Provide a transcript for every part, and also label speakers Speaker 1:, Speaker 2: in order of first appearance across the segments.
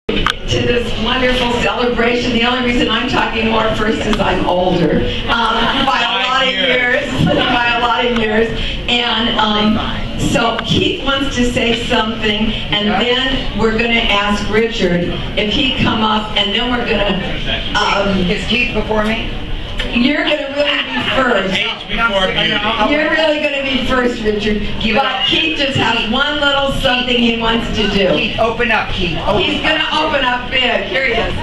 Speaker 1: To this wonderful celebration. The only reason I'm talking more first is I'm older by a lot of years. And so Keith wants to say something, and then we're going to ask Richard if he'd come up, and then we're going to...
Speaker 2: is Keith before me?
Speaker 1: You're going to really be first. You're really going to be first, Richard. But Keith just has one little something he wants to do.
Speaker 2: Keith, open up, Keith.
Speaker 1: He's going to open up big. Here he is.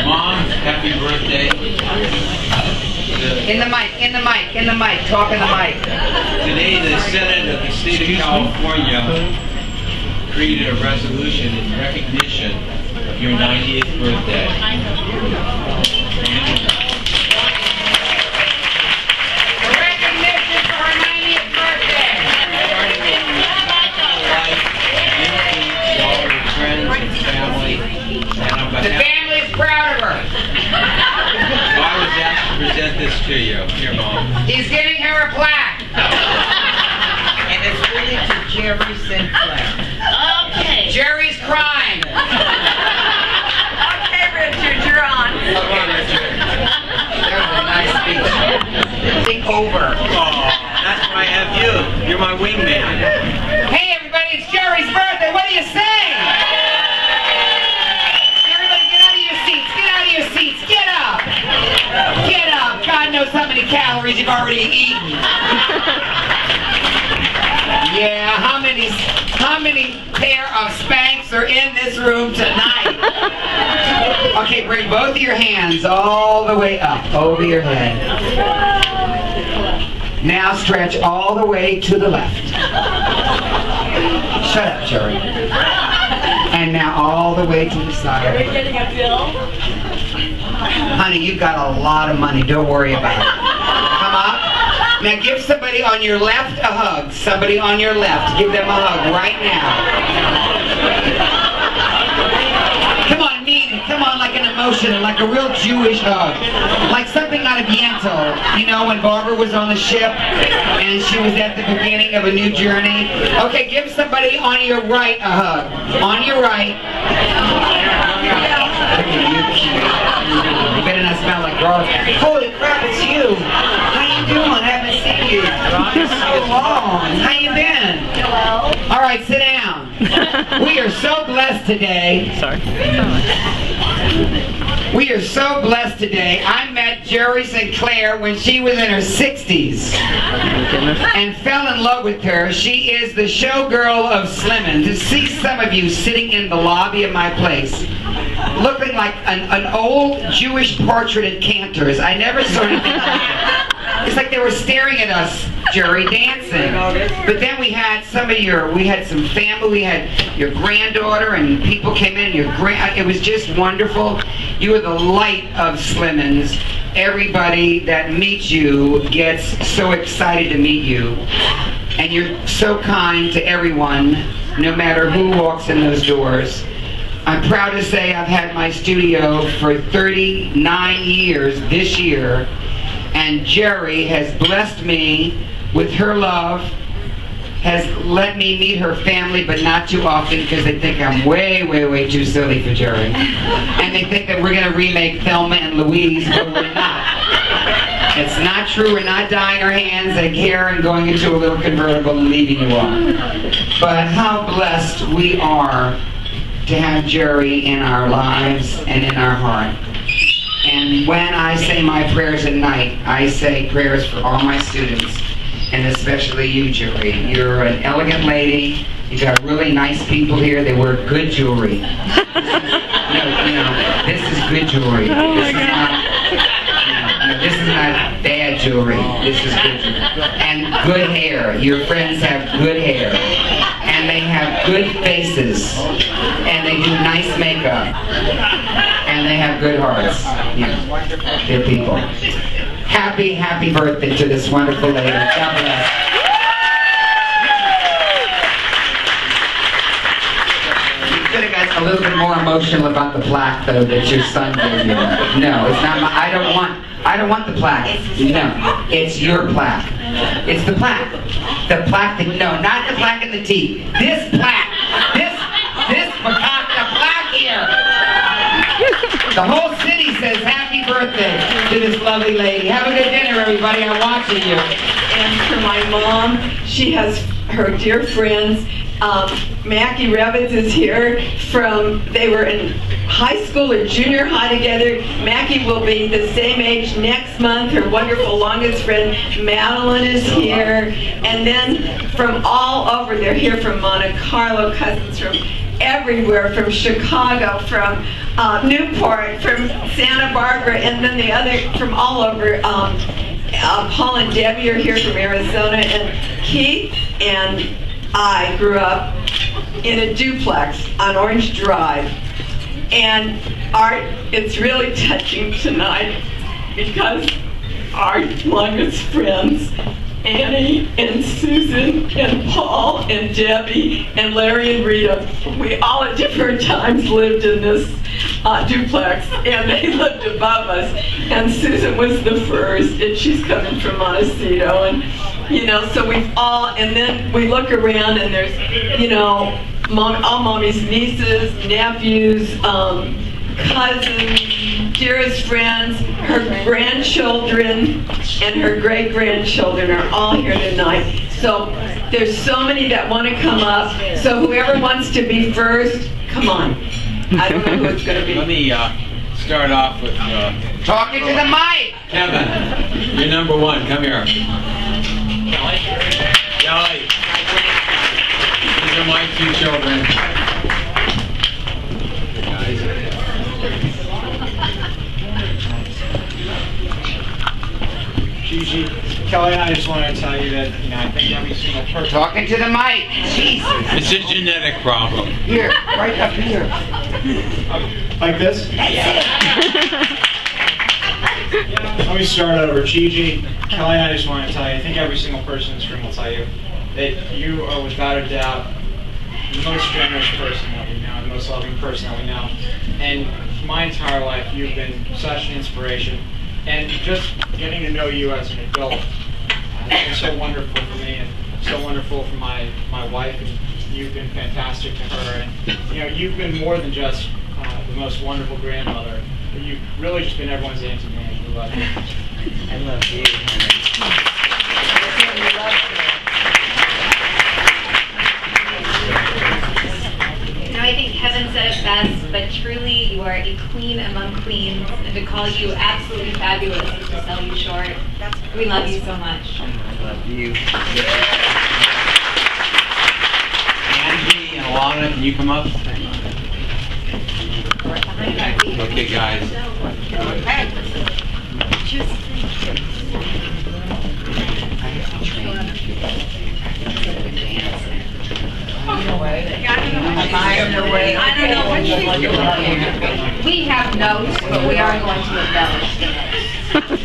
Speaker 3: Mom, happy birthday.
Speaker 2: In the mic, talk in the mic.
Speaker 3: Today the Senate of the State of California created a resolution in recognition of your 90th birthday.
Speaker 2: The family's proud of her.
Speaker 3: So I was asked to present this to you. Here, Mom.
Speaker 2: He's giving her a plaque. And it's really to Jerry Sinclair.
Speaker 4: Okay.
Speaker 2: Jerry's crying.
Speaker 1: Okay, Richard, you're on.
Speaker 2: Okay, Richard. That was a nice speech. Think over.
Speaker 3: Oh, that's why I have you. You're my wingman.
Speaker 2: Hey, everybody, it's Jerry's birthday. What do you say? Get up! God knows how many calories you've already eaten. Yeah, how many pair of Spanx are in this room tonight? Okay, bring both of your hands all the way up over your head. Now stretch all the way to the left. Shut up, Jerry. And now all the way to the side.
Speaker 4: Are you getting a bill?
Speaker 2: Honey, you've got a lot of money. Don't worry about it. Come up. Now give somebody on your left a hug. Somebody on your left. Give them a hug right now. Come on, mean it. Come on, like an emotional, like a real Jewish hug. Like something out of Yentl. You know, when Barbara was on the ship and she was at the beginning of a new journey. Okay, give somebody on your right a hug. On your right. You better not smell like garlic. Holy crap, it's you. How you doing? I haven't seen you in so long. How you been?
Speaker 4: Hello.
Speaker 2: All right, sit down. We are so blessed today.
Speaker 5: Sorry.
Speaker 2: We are so blessed today. I met Jerry Sinclair when she was in her 60s and fell in love with her. She is the showgirl of Slimmons. To see some of you sitting in the lobby of my place looking like an old Jewish portrait at Cantor's. I never saw anything like that. It's like they were staring at us, Jerry, dancing. But then we had some family, we had your granddaughter, and people came in, it was just wonderful. You were the light of Slimmons. Everybody that meets you gets so excited to meet you. And you're so kind to everyone, no matter who walks in those doors. I'm proud to say I've had my studio for 39 years this year, and Jerry has blessed me with her love, has let me meet her family, but not too often because they think I'm way, way, way too silly for Jerry. And they think that we're going to remake Thelma and Louise, but we're not. It's not true. We're not dyeing our hands and Karen going into a little convertible and leaving you all. But how blessed we are to have Jerry in our lives and in our heart. And when I say my prayers at night, I say prayers for all my students, and especially you, Jerry. You're an elegant lady. You got really nice people here. They wear good jewelry. This is good jewelry. This is not bad jewelry. This is good jewelry. And good hair. Your friends have good hair. And they have good faces. And they do nice makeup. And they have good hearts. Yeah. They're people. Happy, happy birthday to this wonderful lady. God bless. You could have got a little bit more emotional about the plaque, though, that your son gave you. No, it's not I don't want the plaque. No, it's your plaque. It's the plaque. The plaque that, no, not the plaque in the teeth. This plaque. This, the plaque here. The whole city says happy birthday to this lovely lady. Have a good dinner, everybody. I'm watching you.
Speaker 1: And for my mom, she has her dear friends. Mackie Revitz is here they were in high school or junior high together. Mackie will be the same age next month. Her wonderful longest friend, Madeline, is here. And then from all over, they're here from Monte Carlo, cousins from everywhere, from Chicago, from Newport, from Santa Barbara, and then the other from all over. Paul and Debbie are here from Arizona, and Keith and I grew up in a duplex on Orange Drive. And Art, it's really touching tonight because our longest friends, Annie and Susan and Paul and Debbie and Larry and Rita, we all at different times lived in this duplex, and they lived above us. And Susan was the first, and she's coming from Montecito, and you know, so we've all, and then we look around and there's, you know, all Mommy's nieces, nephews, cousins, dearest friends, her grandchildren, and her great-grandchildren are all here tonight. So there's so many that want to come up. So whoever wants to be first, come on. I don't know who it's going to be.
Speaker 3: Let me start off with...
Speaker 2: Talking to the mic!
Speaker 3: Kevin, you're number one. Come here. Kelly. These are my two children.
Speaker 5: GiGi, Kelly and I just wanted to tell you that, you know, I think every single person...
Speaker 2: Talking to the mic! Jesus!
Speaker 3: It's a genetic problem.
Speaker 2: Here, right up here.
Speaker 5: Like this? Let me start over. GiGi, Kelly and I just want to tell you, I think every single person in this room will tell you that you are without a doubt the most generous person that we know, the most loving person that we know. And my entire life, you've been such an inspiration. And just getting to know you as an adult has been so wonderful for me and so wonderful for my wife. And you've been fantastic to her. And you know, you've been more than just the most wonderful grandmother. You've really just been everyone's auntie man. We love you.
Speaker 2: I love you.
Speaker 6: You know, I think Kevin said it best, but truly you are a queen among queens, and to call you absolutely fabulous is to sell you short. We love you so much.
Speaker 2: I love you.
Speaker 3: Angie and Alana, can you come up? Okay, guys.
Speaker 6: I don't know what she's doing. We have notes, but we are going to embellish the notes.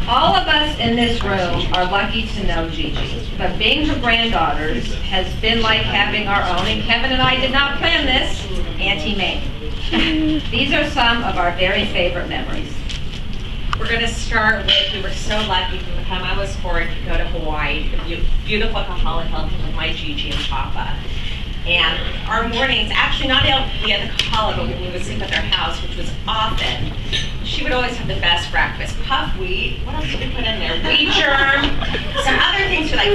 Speaker 6: All of us in this room are lucky to know GiGi, but being her granddaughters has been like having our own, and Kevin and I did not plan this, Auntie May. These are some of our very favorite memories.
Speaker 4: We're going to start with, we were so lucky from the time I was 4 to go to Hawaii, the beautiful Kahala Hilton with my GiGi and Papa. And our mornings, actually not only at the Kahala, but when we would sleep at their house, which was often, she would always have the best breakfast. Puff wheat, what else did we put in there? Wheat germ, some other things too, like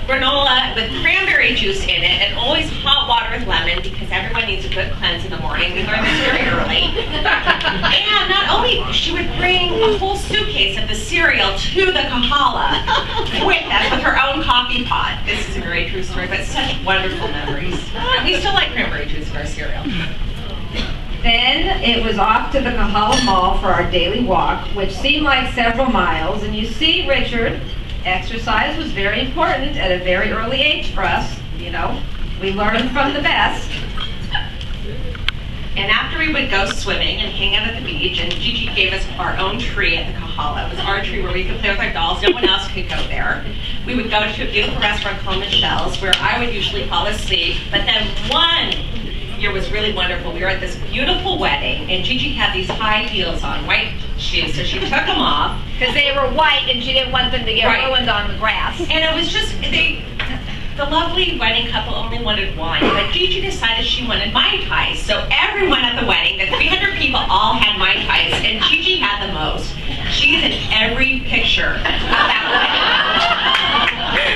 Speaker 4: granola with cranberry juice in it, and always hot water with lemon because everyone needs a good cleanse in the morning. We learned this very early. And not only, she would bring a whole suitcase of the cereal to the Kahala with us with her own coffee pot. This is a very true story, but such wonderful memories. And we still like cranberry juice in our cereal.
Speaker 6: Then it was off to the Kahala Mall for our daily walk, which seemed like several miles. And you see, Richard, exercise was very important at a very early age for us. You know, we learned from the best.
Speaker 4: And after we would go swimming and hang out at the beach, and GiGi gave us our own tree at the Kahala. It was our tree where we could play with our dolls. No one else could go there. We would go to a beautiful restaurant called Michelle's, where I would usually fall asleep. But then one year was really wonderful. We were at this beautiful wedding, and GiGi had these high heels on, white shoes, so she took them off.
Speaker 6: Because they were white and she didn't want them to get ruined on the grass.
Speaker 4: And it was just, the lovely wedding couple only wanted wine, but GiGi decided she wanted Mai Tais. So everyone at sure about it.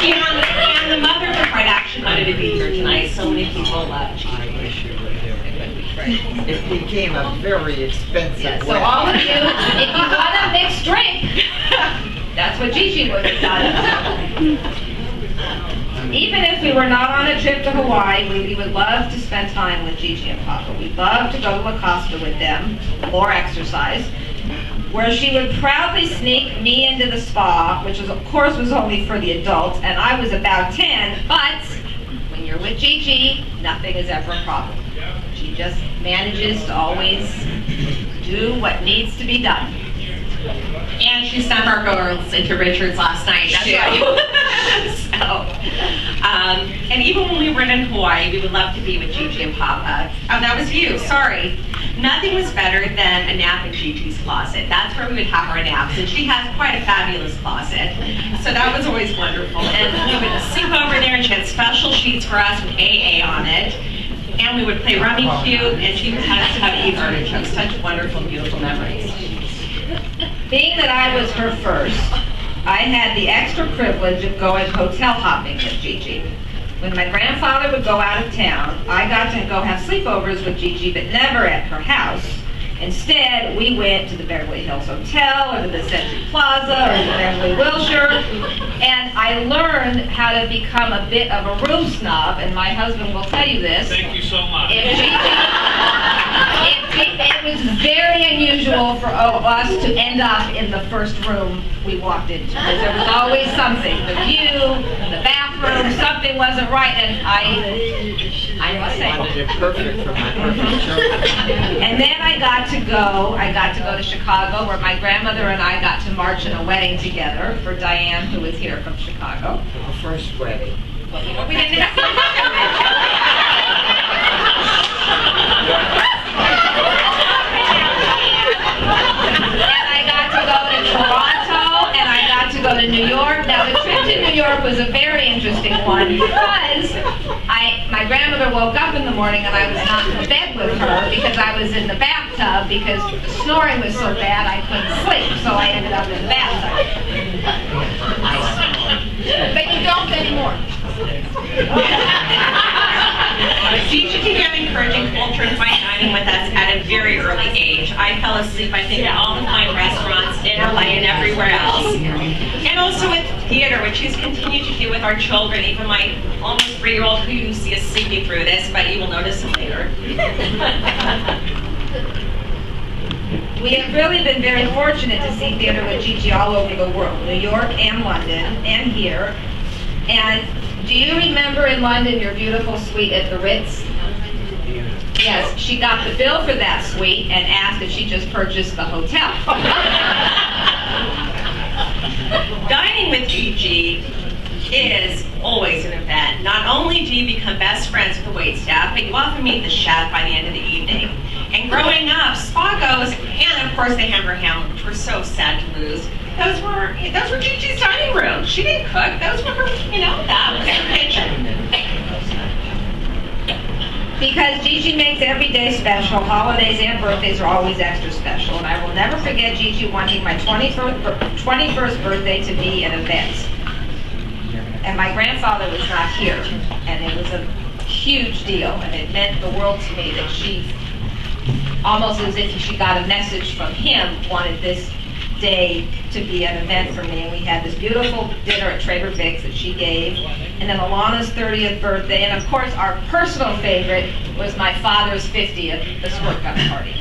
Speaker 4: And the mother of the bride actually wanted to be here tonight. So many people love GiGi.
Speaker 7: It became a very expensive
Speaker 6: So all of you, if you want a mixed drink, that's what GiGi would have done. Even if we were not on a trip to Hawaii, we would love to spend time with GiGi and Papa. We'd love to go to La Costa with them, more exercise, where she would proudly sneak me into the spa, which was, of course was only for the adults, and I was about 10, but when you're with GiGi, nothing is ever a problem. She just manages to always do what needs to be done.
Speaker 4: And she snuck our girls into Richard's last night, too. And even when we were in Hawaii, we would love to be with GiGi and Papa. Oh, that was you, sorry. Nothing was better than a nap in GiGi's closet. That's where we would have our naps, and she has quite a fabulous closet. So that was always wonderful. And we would sleep over there, and she had special sheets for us with AA on it. And we would play Rummy Cube, and she would tell us how to eat artichokes. Such wonderful, beautiful memories.
Speaker 6: Being that I was her first, I had the extra privilege of going hotel hopping with GiGi. When my grandfather would go out of town, I got to go have sleepovers with GiGi, but never at her house. Instead, we went to the Beverly Hills Hotel, or to the Century Plaza, or the Beverly Wilshire, and I learned how to become a bit of a room snob, and my husband will tell you this.
Speaker 8: Thank you so much.
Speaker 6: It was very unusual for us to end up in the first room we walked into, because there was always something. The view, the bathroom, something wasn't right, and I must say.
Speaker 7: They're perfect for my perfect children.
Speaker 6: And then I got to go to Chicago, where my grandmother and I got to march in a wedding together for Diane, who was here from Chicago.
Speaker 7: The first wedding.
Speaker 6: Well, we didn't have And I got to go to Toronto, and I got to go to New York. Now, the trip to New York was a very interesting one, because my grandmother woke up in the morning and I was not in bed with her because I was in the bathtub, because the snoring was so bad I couldn't sleep, so I ended up in the bathtub. But you don't anymore.
Speaker 4: GiGi began encouraging culture and fine dining with us at a very early age. I fell asleep, I think, at all the fine restaurants in LA and everywhere else. And also with theater, which she's continued to do with our children, even my almost 3-year-old, who you see is sleeping through this, but you will notice him later.
Speaker 6: We have really been very fortunate to see theater with GiGi all over the world, New York and London and here. And do you remember in London your beautiful suite at the Ritz? Yes, she got the bill for that suite and asked if she just purchased the hotel.
Speaker 4: Dining with GiGi is always an event. Not only do you become best friends with the waitstaff, but you often meet the chef by the end of the evening. And growing up, spa goes, and of course the hamburger ham, which we're so sad to lose. Those were GiGi's dining room. She didn't cook. Those were her, that was her kitchen.
Speaker 6: Because GiGi makes every day special, holidays and birthdays are always extra special. And I will never forget GiGi wanting my 21st birthday to be an event. And my grandfather was not here. And it was a huge deal. And it meant the world to me that she, almost as if she got a message from him, wanted this day to be an event for me. And we had this beautiful dinner at Trader Vic's that she gave, and then Alana's 30th birthday, and of course our personal favorite was my father's 50th, the squirt gun party.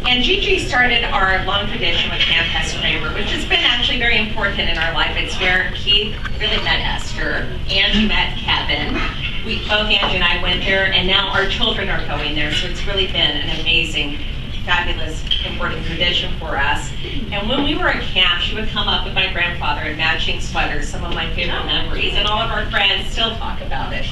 Speaker 4: And GiGi started our long tradition with Camp Hess Kramer, which has been actually very important in our life. It's where Keith really met Esther, Angie met Kevin. Both Angie and I went there, and now our children are going there, so it's really been an amazing, fabulous, important tradition for us. And when we were at camp, she would come up with my grandfather in matching sweaters, some of my favorite memories, and all of our friends still talk about it.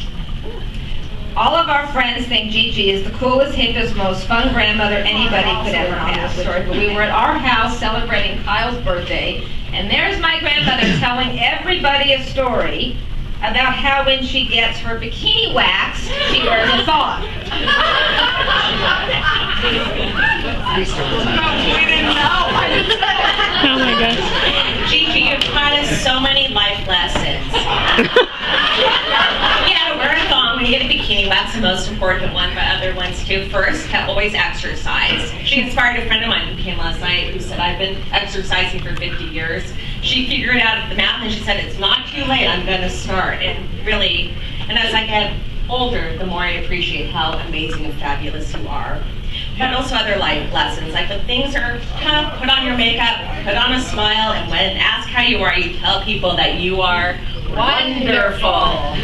Speaker 6: All of our friends think GiGi is the coolest, hippest, most fun grandmother anybody could ever have. But we were at our house celebrating Kyle's birthday, and there's my grandmother telling everybody a story about how when she gets her bikini waxed, she wears a thong.
Speaker 4: We didn't know. GiGi, you've taught us so many life lessons. Yeah, wear a thong when you get a bikini. That's the most important one, but other ones too. First, always exercise. She inspired a friend of mine who came last night who said, I've been exercising for 50 years. She figured out the math and she said, it's not too late, I'm going to start. And really, and as I get older, the more I appreciate how amazing and fabulous you are. But also other life lessons, like when things are tough, put on your makeup, put on a smile, and when asked how you are, you tell people that you are wonderful.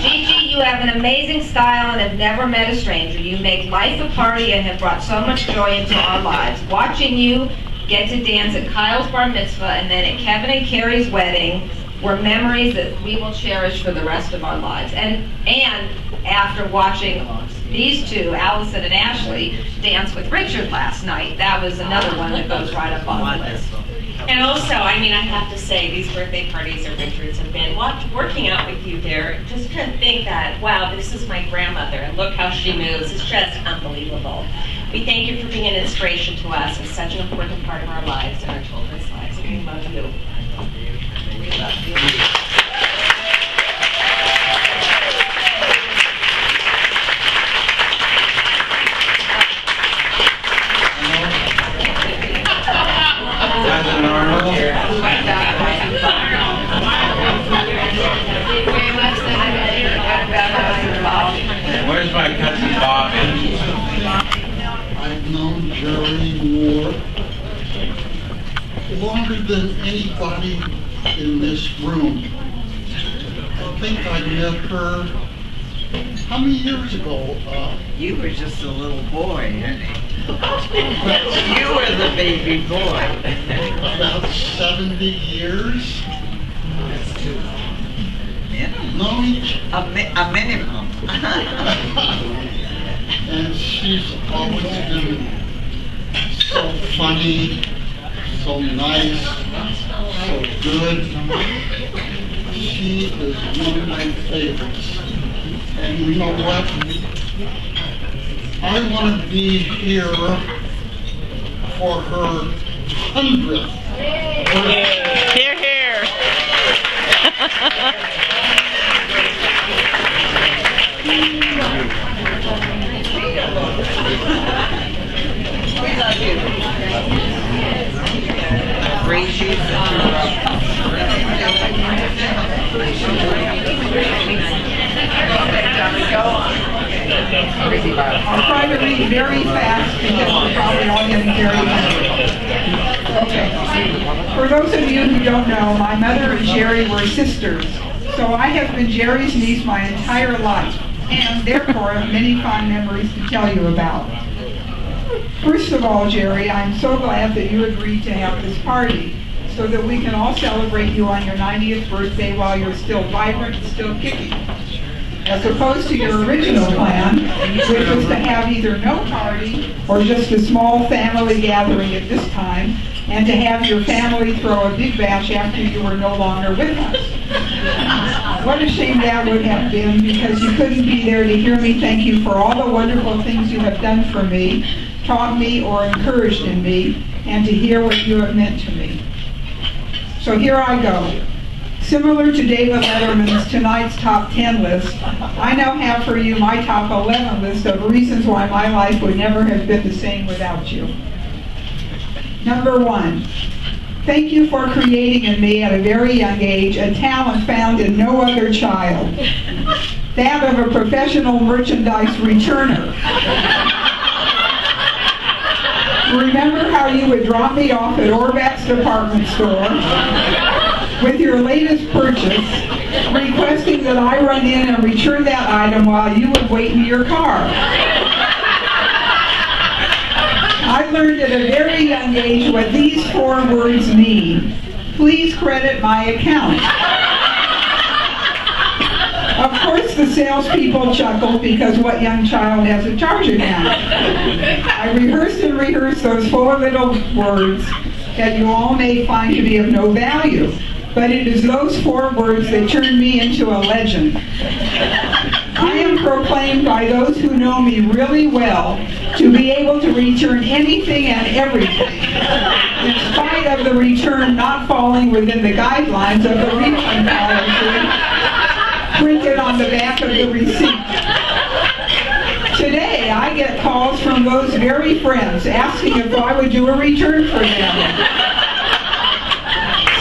Speaker 6: GiGi, you have an amazing style and have never met a stranger. You make life a party and have brought so much joy into our lives. Watching you get to dance at Kyle's bar mitzvah and then at Kevin and Carrie's wedding were memories that we will cherish for the rest of our lives. And after watching these two, Allison and Ashley, dance with Richard last night, that was another one that goes right up on the list.
Speaker 4: And also, I mean, I have to say, these birthday parties at Richard's have been working out with you there. Just to think that, wow, this is my grandmother, and look how she moves. It's just unbelievable. We thank you for being an inspiration to us. It's such an important part of our lives and our children's lives. We love you. We love you.
Speaker 3: President Arnold. Where's my cousin Bobby?
Speaker 8: I've known Jerry Moore longer than anybody in this room. I think I met her, how many years ago?
Speaker 7: You were just a little boy, honey. You were the baby boy.
Speaker 8: About 70 years.
Speaker 7: Minimum.
Speaker 8: Known each,
Speaker 7: A minimum.
Speaker 8: and she's always been so funny, so nice, so good. She is one of my favorites. And you know what? I want to be here for her 100th.
Speaker 9: Hear, hear.
Speaker 7: We love you. Appreciate
Speaker 10: I'll try to read very fast because we're probably all getting very hungry. Okay. For those of you who don't know, my mother and Jerry were sisters. So I have been Jerry's niece my entire life, and therefore have many fond memories to tell you about. First of all, Jerry, I'm so glad that you agreed to have this party so that we can all celebrate you on your 90th birthday while you're still vibrant and still kicking. As opposed to your original plan, which was to have either no party or just a small family gathering at this time, and to have your family throw a big bash after you were no longer with us. What a shame that would have been, because you couldn't be there to hear me thank you for all the wonderful things you have done for me, taught me, or encouraged in me, and to hear what you have meant to me. So here I go. Similar to David Letterman's tonight's top 10 list, I now have for you my top 11 list of reasons why my life would never have been the same without you. Number 1, thank you for creating in me at a very young age a talent found in no other child, that of a professional merchandise returner. Remember how you would drop me off at Orvath's department store with your latest purchase, requesting that I run in and return that item while you would wait in your car. I learned at a very young age what these 4 words mean. Please credit my account. Of course the salespeople chuckled, because what young child has a charge account? I rehearsed and rehearsed those 4 little words that you all may find to be of no value. But it is those 4 words that turned me into a legend. I am proclaimed by those who know me really well to be able to return anything and everything. spite of the return not falling within the guidelines of the refund policy printed on the back of the receipt. Today, I get calls from those very friends asking if I would do a return for them.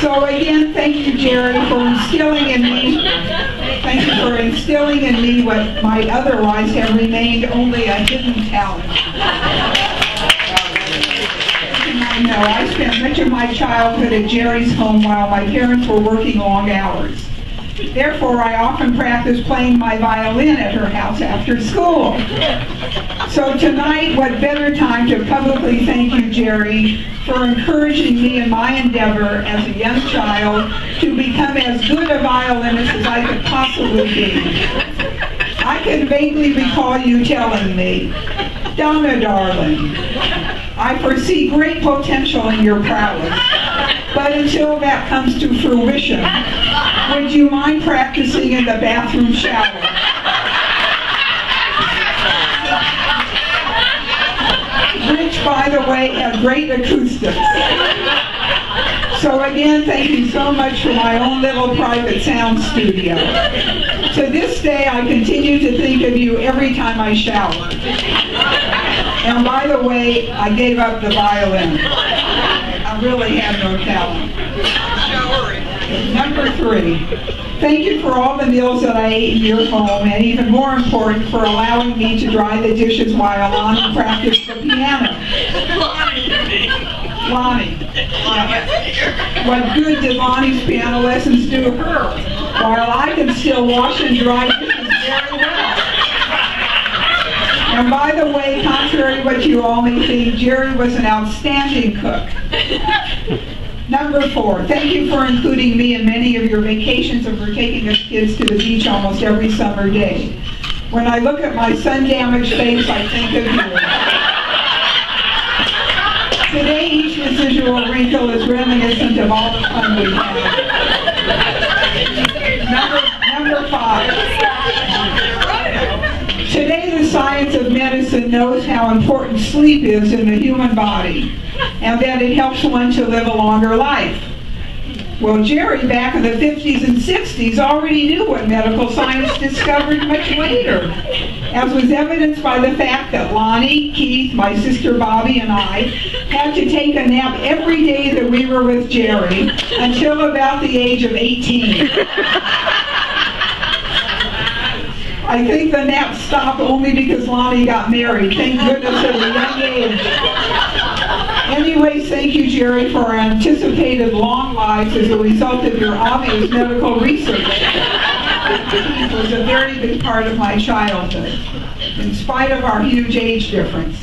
Speaker 10: So again, thank you, Jerry, for instilling in me. Thank you for instilling in me what might otherwise have remained only a hidden talent. I know I spent much of my childhood at Jerry's home while my parents were working long hours. Therefore, I often practiced playing my violin at her house after school. So tonight, what better time to publicly thank you, Jerry, for encouraging me in my endeavor as a young child to become as good a violinist as I could possibly be. I can vaguely recall you telling me, "Donna, darling, I foresee great potential in your prowess, but until that comes to fruition, would you mind practicing in the bathroom shower?" Which, by the way, had great acoustics. So again, thank you so much for my own little private sound studio. To this day, I continue to think of you every time I shower. And by the way, I gave up the violin. I really have no talent. Number 3, thank you for all the meals that I ate in your home, and even more important, for allowing me to dry the dishes while Lonnie practiced the piano. Lonnie. Yeah. What good did Lonnie's piano lessons do her? While I can still wash and dry dishes very well. And by the way, contrary to what you all may think, Jerry was an outstanding cook. Number 4, thank you for including me in many of your vacations and for taking us kids to the beach almost every summer day. When I look at my sun-damaged face, I think of you. Today, each residual wrinkle is reminiscent of all the fun we've had. Number 5. Today, the science of medicine knows how important sleep is in the human body, and that it helps one to live a longer life. Well, Jerry, back in the 50s and 60s, already knew what medical science discovered much later, as was evidenced by the fact that Lonnie, Keith, my sister Bobby, and I had to take a nap every day that we were with Jerry until about the age of 18. I think the nap stopped only because Lonnie got married. Thank goodness at a young age. Anyways, thank you, Jerry, for our anticipated long lives as a result of your obvious medical research. It was a very big part of my childhood, in spite of our huge age difference.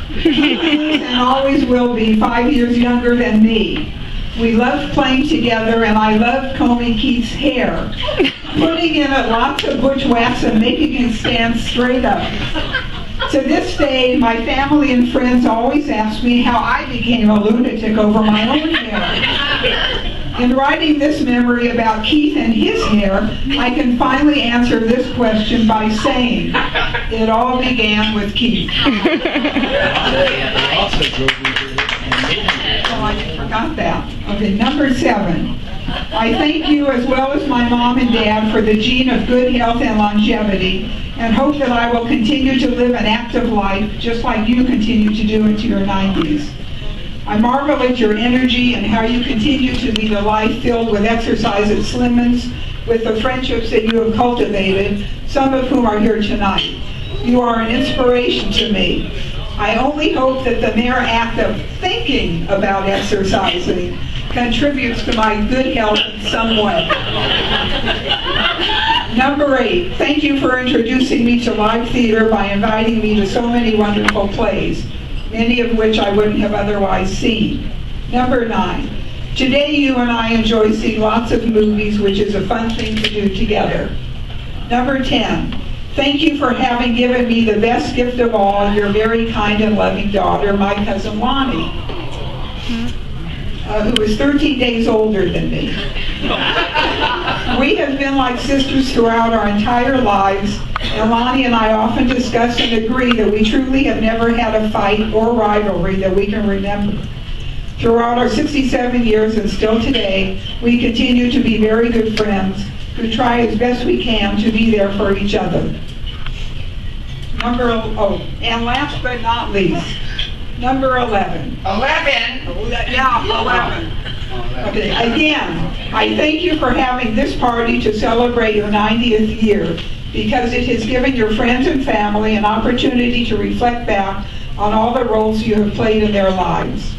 Speaker 10: He is and always will be 5 years younger than me. We loved playing together, and I loved combing Keith's hair, putting in it lots of butch wax and making it stand straight up. To this day, my family and friends always ask me how I became a lunatic over my own hair. In writing this memory about Keith and his hair, I can finally answer this question by saying, it all began with Keith. Oh, I forgot that. Okay, number 7. I thank you as well as my mom and dad for the gene of good health and longevity, and hope that I will continue to live an active life just like you continue to do into your 90s. I marvel at your energy and how you continue to lead a life filled with exercise at Slimmons, with the friendships that you have cultivated, some of whom are here tonight. You are an inspiration to me. I only hope that the mere act of thinking about exercising contributes to my good health in some way. Number 8, thank you for introducing me to live theater by inviting me to so many wonderful plays, many of which I wouldn't have otherwise seen. Number 9, today you and I enjoy seeing lots of movies, which is a fun thing to do together. Number 10, thank you for having given me the best gift of all, your very kind and loving daughter, my cousin Lonnie, who is 13 days older than me. We have been like sisters throughout our entire lives, and Lonnie and I often discuss and agree that we truly have never had a fight or rivalry that we can remember. Throughout our 67 years and still today, we continue to be very good friends who try as best we can to be there for each other. And last but not least, number 11.
Speaker 2: 11?
Speaker 10: Yeah, 11. Okay, again, I thank you for having this party to celebrate your 90th year, because it has given your friends and family an opportunity to reflect back on all the roles you have played in their lives.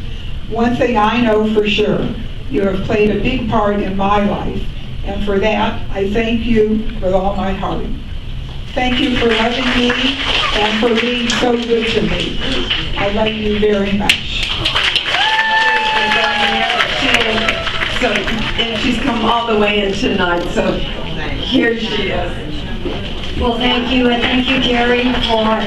Speaker 10: One thing I know for sure, you have played a big part in my life, and for that, I thank you with all my heart. Thank you for loving me and for being so good to me. I love you very much.
Speaker 1: And she's come all the way in tonight, so here she is.
Speaker 11: Well, thank you, and thank you, Jerry, for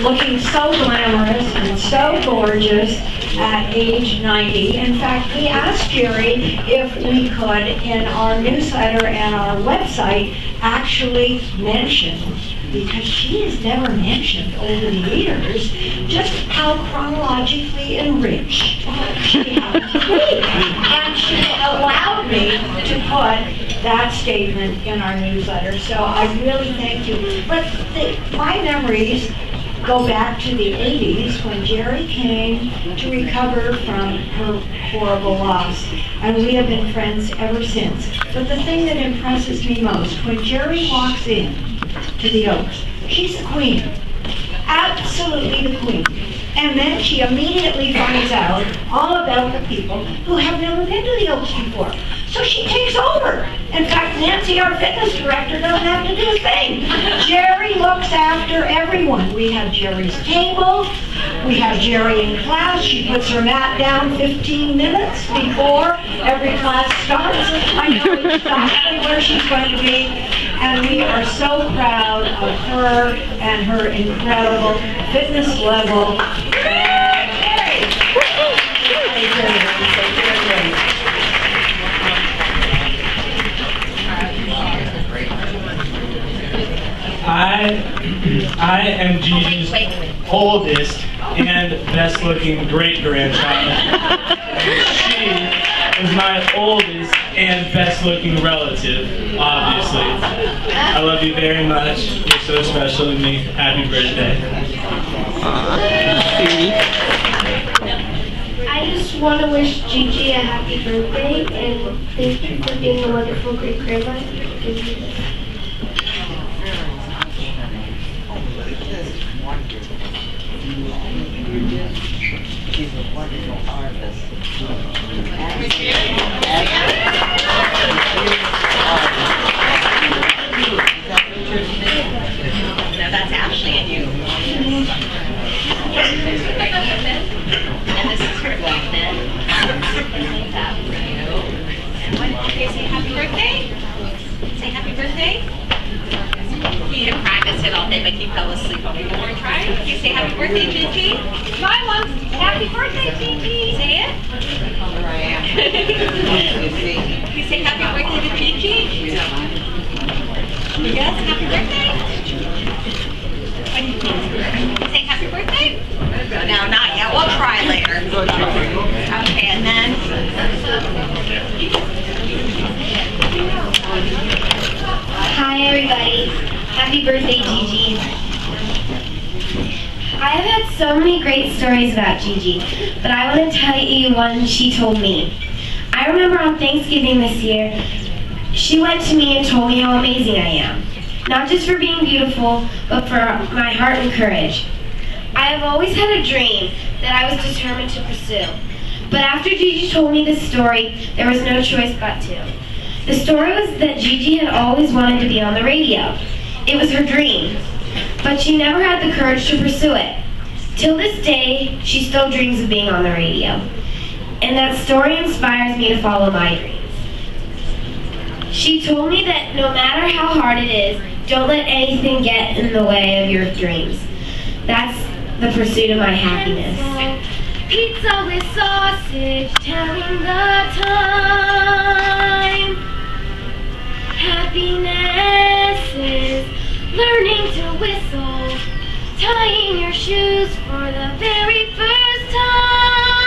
Speaker 11: looking so glamorous and so gorgeous at age 90. In fact, we asked Jerry if we could, in our newsletter and our website, actually mention, because she has never mentioned over the years, just how chronologically enriched she has been. And she allowed me to put that statement in our newsletter, so I really thank you. But my memories go back to the 80s when Jerry came to recover from her horrible loss, and we have been friends ever since. But the thing that impresses me most, when Jerry walks in to the Oaks, she's the queen, absolutely the queen. And then she immediately finds out all about the people who have never been to the Oaks before. So she takes over. In fact, Nancy, our fitness director, doesn't have to do a thing. Jerry looks after everyone. We have Jerry's table. We have Jerry in class. She puts her mat down 15 minutes before every class starts. I know exactly where she's going to be. And we are so proud of her and her incredible fitness level.
Speaker 12: I am Gigi's oldest and best looking great grandchild. She is my oldest and best looking relative, obviously. I love you very much. You're so special to me. Happy birthday.
Speaker 13: I just want to wish Gigi a happy birthday and thank you for being a wonderful great grandma.
Speaker 7: She's a wonderful artist.
Speaker 4: No, that's Ashley and you. And this is her outfit. That for you. And okay, say happy birthday. Say happy birthday. He didn't practice it all day, but he fell asleep. One more try. Okay, say happy birthday, Gigi. Try once. Happy birthday, Gigi. Say it. You say happy birthday to Gigi? Yes, happy birthday. What do you think? Say happy birthday? No, not yet. We'll try later. Okay, and then.
Speaker 13: Hi, everybody. Happy birthday, Gigi. I have had so many great stories about Gigi, but I want to tell you one she told me. I remember on Thanksgiving this year, she went to me and told me how amazing I am. Not just for being beautiful, but for my heart and courage. I have always had a dream that I was determined to pursue. But after Gigi told me this story, there was no choice but to. The story was that Gigi had always wanted to be on the radio. It was her dream, but she never had the courage to pursue it. Till this day, she still dreams of being on the radio. And that story inspires me to follow my dreams. She told me that no matter how hard it is, don't let anything get in the way of your dreams. That's the pursuit of my happiness.
Speaker 14: Pizza with sausage, telling the time. Happiness is learning to whistle, tying your shoes for the very first time.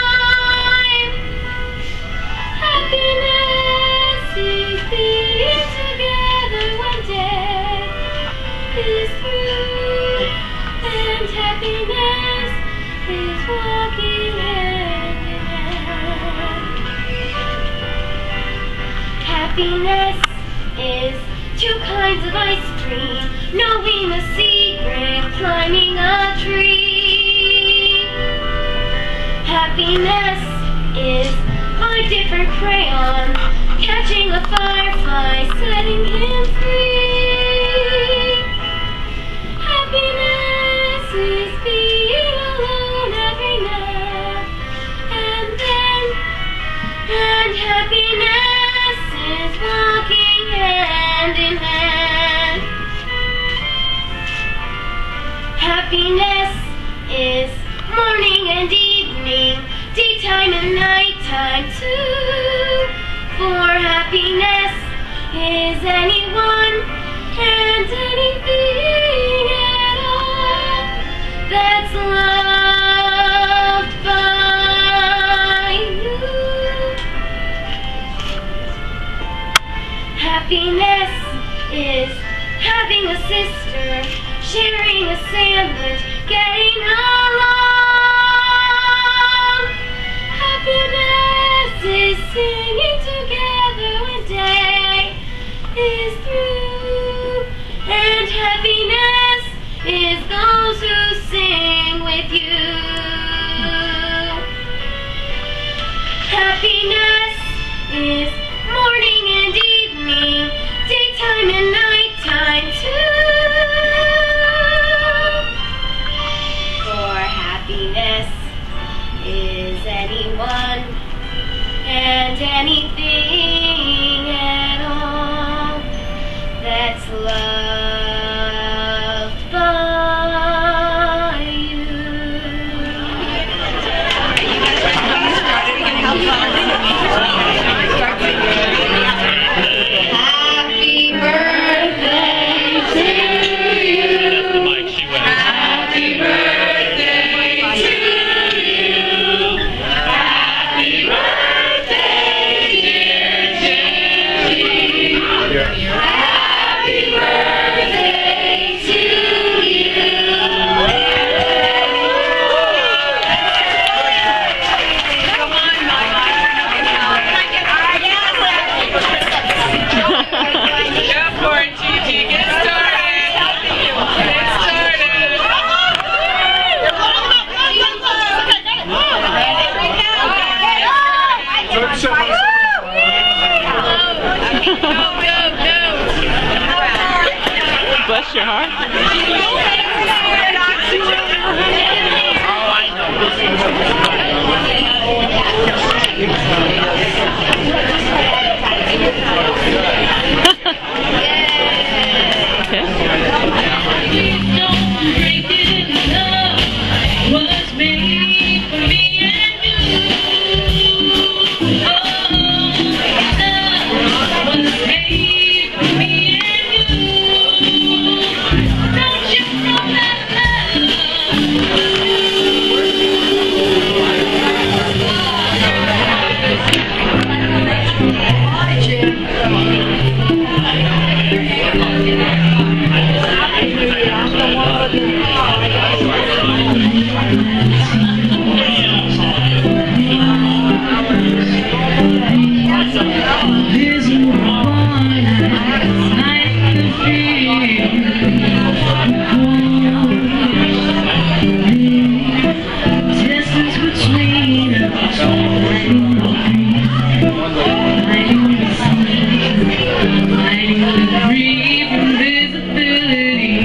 Speaker 14: and happiness is walking hand in hand. Happiness is 2 kinds of ice cream, knowing the secret, climbing a tree. Happiness is 5 different crayons, catching a firefly, setting him free. Happiness is being alone every now and then, and happiness is walking hand in hand. Happiness is morning and evening, daytime and nighttime too. For happiness is anyone and anything at all that's loved by you. Happiness is having a sister, sharing a sandwich, getting along. Happiness is singing together when day is through, and happiness is those who sing with you. Happiness is morning and evening, daytime and nighttime too. For happiness is anyone and anything at all that's loved by you. Happy birthday to you. That's the mic she went. Happy birthday to you. Happy birthday, dear Jerry. Happy birthday to you. Come on, Mama. Go for it, GiGi. Get started. Get started.
Speaker 9: Bless your heart.
Speaker 14: Was made for me and you. Oh, love was made for me and you. Don't you know that
Speaker 15: Free from visibility.